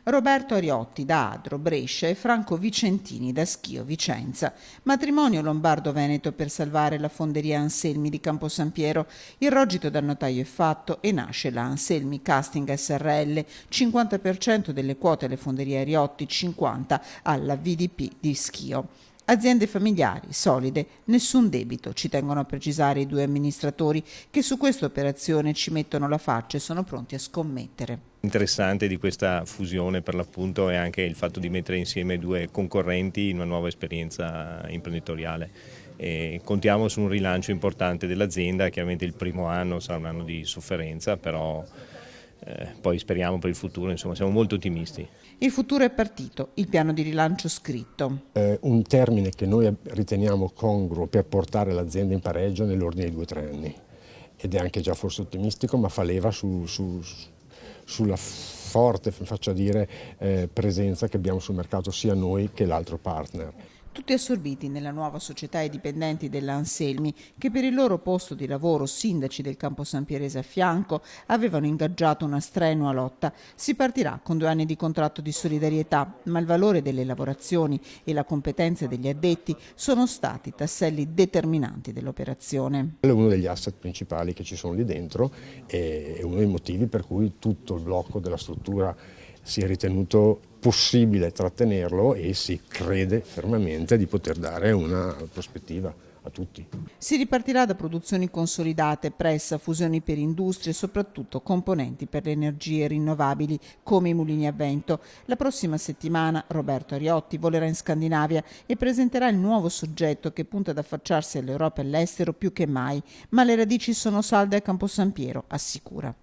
Roberto Ariotti da Adro, Brescia e Franco Vicentini da Schio, Vicenza. Matrimonio lombardo-veneto per salvare la fonderia Anselmi di Campo San Piero. Il rogito dal notaio è fatto e nasce la Anselmi Casting SRL, 50% delle quote alle fonderie Ariotti, 50% alla VDP di Schio. Aziende familiari, solide, nessun debito, ci tengono a precisare i due amministratori che su questa operazione ci mettono la faccia e sono pronti a scommettere. Interessante di questa fusione per l'appunto è anche il fatto di mettere insieme due concorrenti in una nuova esperienza imprenditoriale. E contiamo su un rilancio importante dell'azienda, chiaramente il primo anno sarà un anno di sofferenza, però poi speriamo per il futuro, insomma siamo molto ottimisti. Il futuro è partito, il piano di rilancio scritto. Un termine che noi riteniamo congruo per portare l'azienda in pareggio nell'ordine di 2 o 3 anni ed è anche già forse ottimistico, ma fa leva sulla forte, faccia dire, presenza che abbiamo sul mercato sia noi che l'altro partner. Tutti assorbiti nella nuova società e dipendenti della Anselmi che per il loro posto di lavoro, sindaci del Campo San Pierese a fianco, avevano ingaggiato una strenua lotta. Si partirà con 2 anni di contratto di solidarietà, ma il valore delle lavorazioni e la competenza degli addetti sono stati tasselli determinanti dell'operazione. È uno degli asset principali che ci sono lì dentro e è uno dei motivi per cui tutto il blocco della struttura si è ritenuto possibile trattenerlo e si crede fermamente di poter dare una prospettiva a tutti. Si ripartirà da produzioni consolidate, pressa, fusioni per industrie e soprattutto componenti per le energie rinnovabili come i mulini a vento. La prossima settimana Roberto Ariotti volerà in Scandinavia e presenterà il nuovo soggetto che punta ad affacciarsi all'Europa e all'estero più che mai, ma le radici sono salde a Campo San Piero, assicura.